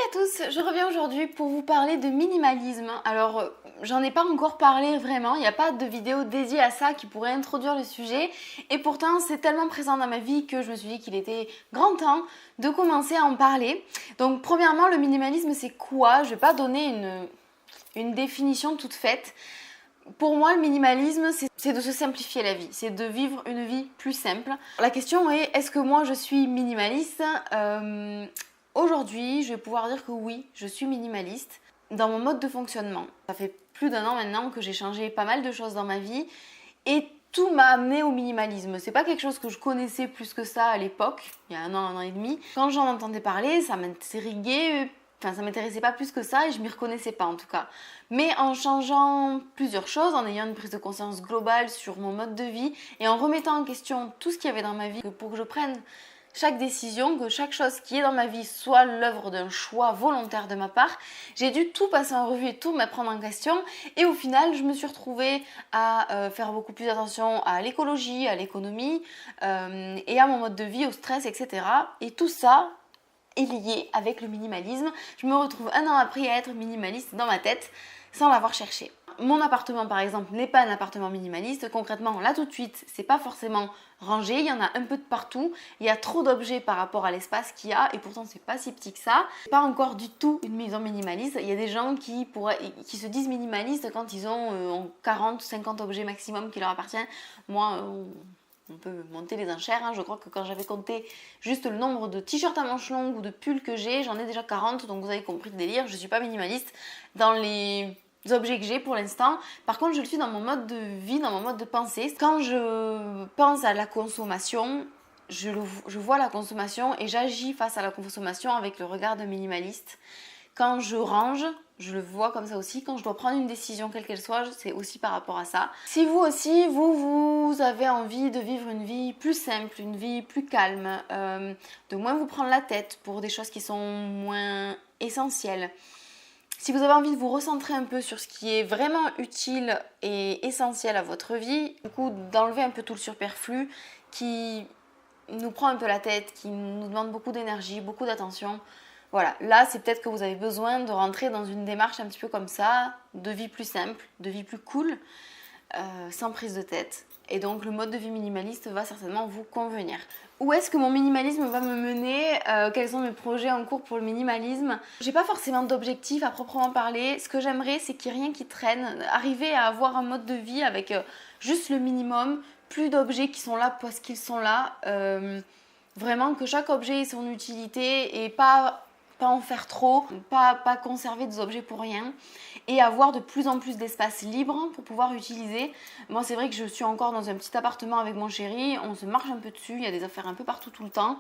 à tous, je reviens aujourd'hui pour vous parler de minimalisme. Alors, j'en ai pas encore parlé vraiment, il n'y a pas de vidéo dédiée à ça qui pourrait introduire le sujet. Et pourtant, c'est tellement présent dans ma vie que je me suis dit qu'il était grand temps de commencer à en parler. Donc, premièrement, le minimalisme, c'est quoi? Je vais pas donner une définition toute faite. Pour moi, le minimalisme, c'est de se simplifier la vie, c'est de vivre une vie plus simple. La question est, est-ce que moi je suis minimaliste? Aujourd'hui, je vais pouvoir dire que oui, je suis minimaliste dans mon mode de fonctionnement. Ça fait plus d'1 an maintenant que j'ai changé pas mal de choses dans ma vie et tout m'a amené au minimalisme. C'est pas quelque chose que je connaissais plus que ça à l'époque, il y a 1 an et demi. Quand j'en entendais parler, ça m'intriguait. Enfin, ça m'intéressait pas plus que ça et je m'y reconnaissais pas en tout cas. Mais en changeant plusieurs choses, en ayant une prise de conscience globale sur mon mode de vie et en remettant en question tout ce qu'il y avait dans ma vie pour que je prenne chaque décision, que chaque chose qui est dans ma vie soit l'œuvre d'un choix volontaire de ma part, j'ai dû tout passer en revue et tout me prendre en question. Et au final, je me suis retrouvée à faire beaucoup plus attention à l'écologie, à l'économie et à mon mode de vie, au stress, etc. Et tout ça est lié avec le minimalisme. Je me retrouve 1 an après à être minimaliste dans ma tête sans l'avoir cherché. Mon appartement par exemple n'est pas un appartement minimaliste. Concrètement, là tout de suite, c'est pas forcément rangé, il y en a un peu de partout, il y a trop d'objets par rapport à l'espace qu'il y a et pourtant c'est pas si petit que ça. C'est pas encore du tout une maison minimaliste. Il y a des gens qui se disent minimalistes quand ils ont 40, 50 objets maximum qui leur appartiennent. Moi, on peut monter les enchères, hein. Je crois que quand j'avais compté juste le nombre de t-shirts à manches longues ou de pulls que j'ai, j'en ai déjà 40, donc vous avez compris le délire, je ne suis pas minimaliste dans les objets que j'ai pour l'instant. Par contre, je le suis dans mon mode de vie, dans mon mode de pensée. Quand je pense à la consommation, je vois la consommation et j'agis face à la consommation avec le regard de minimaliste. Quand je range, je le vois comme ça aussi. Quand je dois prendre une décision, quelle qu'elle soit, c'est aussi par rapport à ça. Si vous aussi, vous avez envie de vivre une vie plus simple, une vie plus calme, de moins vous prendre la tête pour des choses qui sont moins essentielles, si vous avez envie de vous recentrer un peu sur ce qui est vraiment utile et essentiel à votre vie, du coup d'enlever un peu tout le superflu qui nous prend un peu la tête, qui nous demande beaucoup d'énergie, beaucoup d'attention, voilà, là c'est peut-être que vous avez besoin de rentrer dans une démarche un petit peu comme ça, de vie plus simple, de vie plus cool, sans prise de tête. Et donc le mode de vie minimaliste va certainement vous convenir. Où est-ce que mon minimalisme va me mener? Quels sont mes projets en cours pour le minimalisme? J'ai pas forcément d'objectif à proprement parler. Ce que j'aimerais, c'est qu'il n'y ait rien qui traîne. Arriver à avoir un mode de vie avec juste le minimum, plus d'objets qui sont là parce qu'ils sont là. Vraiment que chaque objet ait son utilité et pas en faire trop, pas conserver des objets pour rien et avoir de plus en plus d'espace libre pour pouvoir utiliser. Moi c'est vrai que je suis encore dans un petit appartement avec mon chéri, on se marche un peu dessus, il y a des affaires un peu partout tout le temps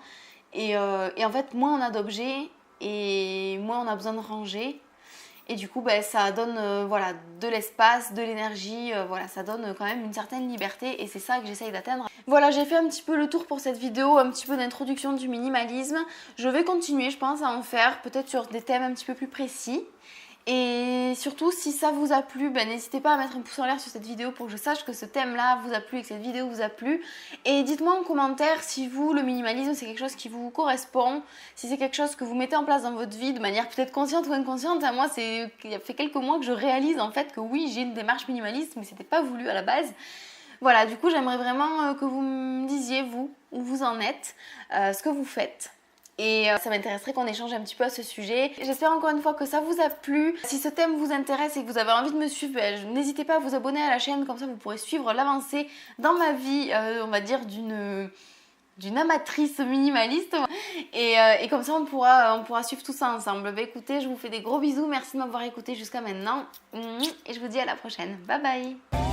et en fait moins on a d'objets et moins on a besoin de ranger. Et du coup, ça donne voilà, de l'espace, de l'énergie, voilà, ça donne quand même une certaine liberté et c'est ça que j'essaye d'atteindre. Voilà, j'ai fait un petit peu le tour pour cette vidéo, un petit peu d'introduction du minimalisme. Je vais continuer, je pense, à en faire, peut-être sur des thèmes un petit peu plus précis. Et surtout, si ça vous a plu, n'hésitez pas à mettre un pouce en l'air sur cette vidéo pour que je sache que ce thème-là vous a plu et que cette vidéo vous a plu. Et dites-moi en commentaire si vous, le minimalisme, c'est quelque chose qui vous correspond, si c'est quelque chose que vous mettez en place dans votre vie de manière peut-être consciente ou inconsciente. Moi, il y a fait quelques mois que je réalise en fait que oui, j'ai une démarche minimaliste, mais c'était pas voulu à la base. Voilà, du coup, j'aimerais vraiment que vous me disiez, vous, où vous en êtes, ce que vous faites. Et ça m'intéresserait qu'on échange un petit peu à ce sujet. J'espère encore une fois que ça vous a plu. Si ce thème vous intéresse et que vous avez envie de me suivre, n'hésitez pas à vous abonner à la chaîne, comme ça vous pourrez suivre l'avancée dans ma vie, on va dire d'une amatrice minimaliste. Et comme ça on pourra suivre tout ça ensemble. Écoutez, je vous fais des gros bisous, merci de m'avoir écouté jusqu'à maintenant. Et je vous dis à la prochaine. Bye bye.